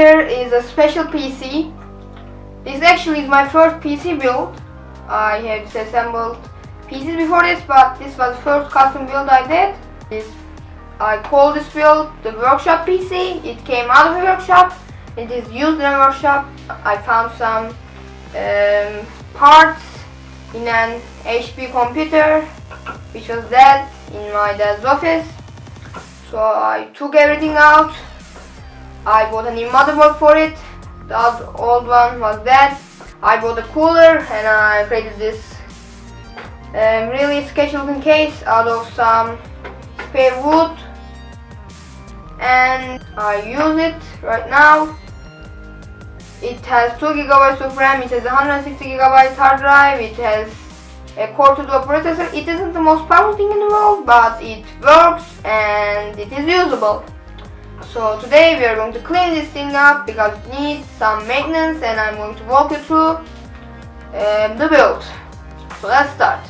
here is a special PC. This actually is my first PC build. I have disassembled PCs before this, but this was the first custom build I did. I call this build the workshop PC. It came out of a workshop. It is used in a workshop. I found some parts in an HP computer which was dead in my dad's office. So I took everything out. I bought a new motherboard for it. The old one was dead. I bought a cooler and I created this really sketchy looking case out of some spare wood, and I use it right now. It has 2 GB of RAM, it has 160 GB hard drive, it has a Core 2 Duo processor. It isn't the most powerful thing in the world, but it works and it is usable. So today we are going to clean this thing up because it needs some maintenance, and I'm going to walk you through the build. So let's start.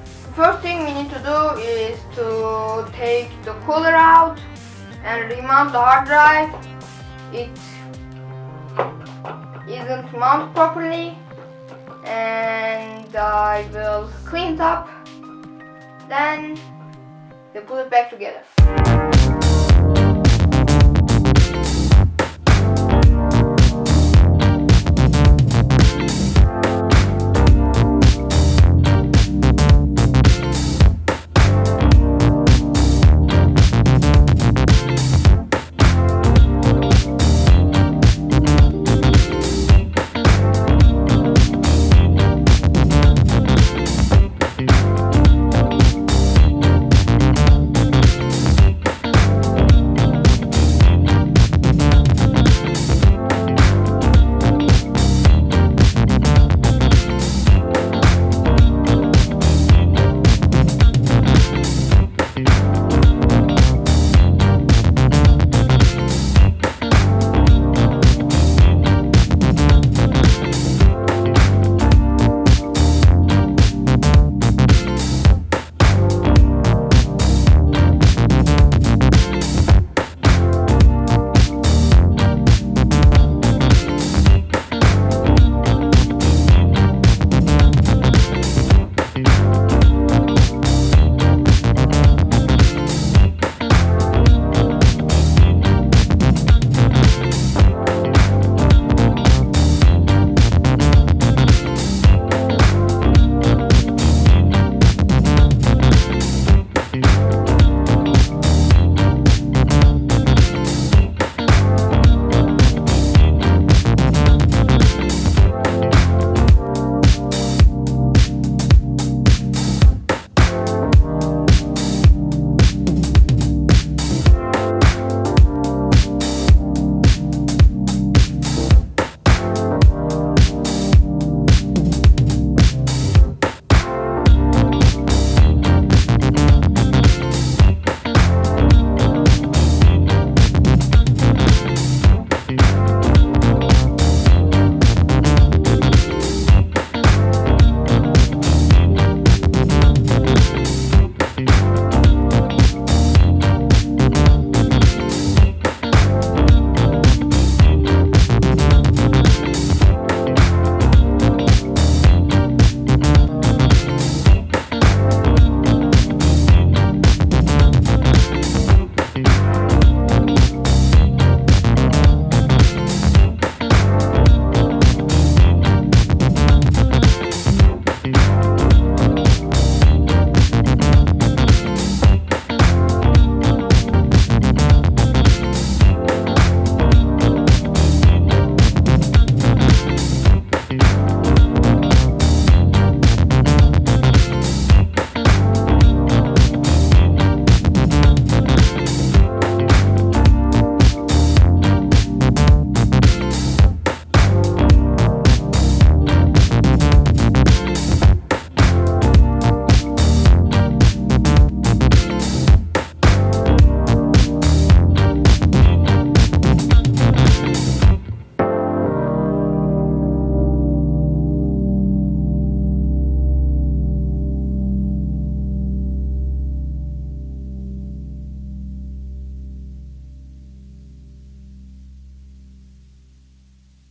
The first thing we need to do is to take the cooler out and remount the hard drive. It isn't mounted properly, and I will clean it up, then we'll put it back together.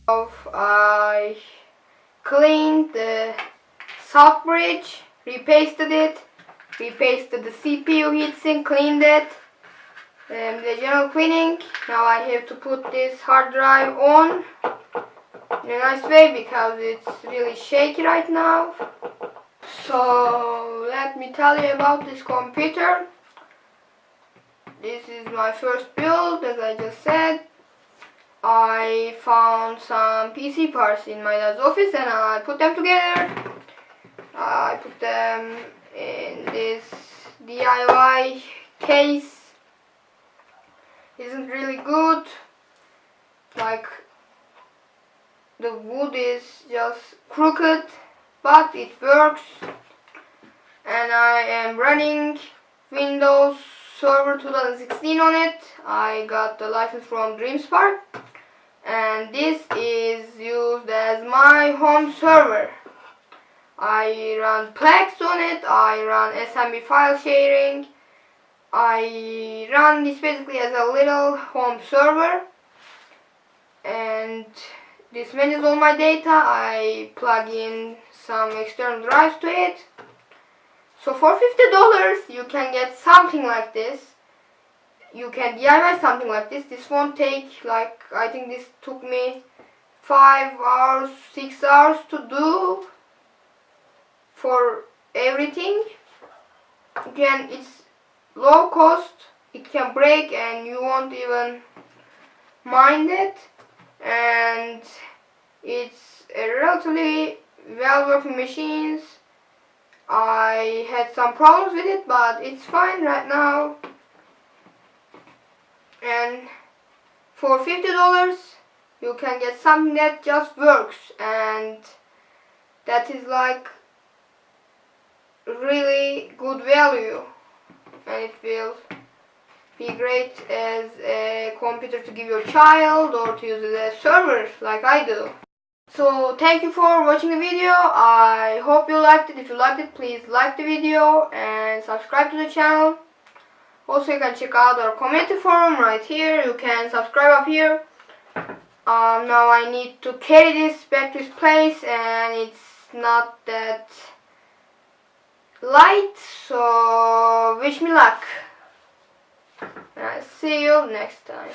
I cleaned the salt bridge, repasted it, repasted the CPU heatsink, cleaned it, the general cleaning. Now I have to put this hard drive on in a nice way because it's really shaky right now. So let me tell you about this computer. This is my first build, as I just said. I found some PC parts in my dad's office and I put them together. I put them in this DIY case. Isn't really good. Like, the wood is just crooked, but it works. And I am running Windows Server 2016 on it. I got the license from DreamSpark, and this is used as my home server. I run Plex on it, I run SMB file sharing, I run this basically as a little home server, and this manages all my data. I plug in some external drives to it. So for $50 you can get something like this. You can DIY something like this. This won't take, like, I think this took me 5 hours, 6 hours to do for everything. Again, it's low cost, it can break and you won't even mind it, and it's a relatively well working machine. I had some problems with it, but it's fine right now. And for $50 you can get something that just works, and that is like really good value, and it will be great as a computer to give your child or to use as a server like I do. So thank you for watching the video. I hope you liked it. If you liked it, please like the video and subscribe to the channel. Also, you can check out our community forum right here. You can subscribe up here. Now I need to carry this back to its place, and it's not that light, so wish me luck. And I'll see you next time.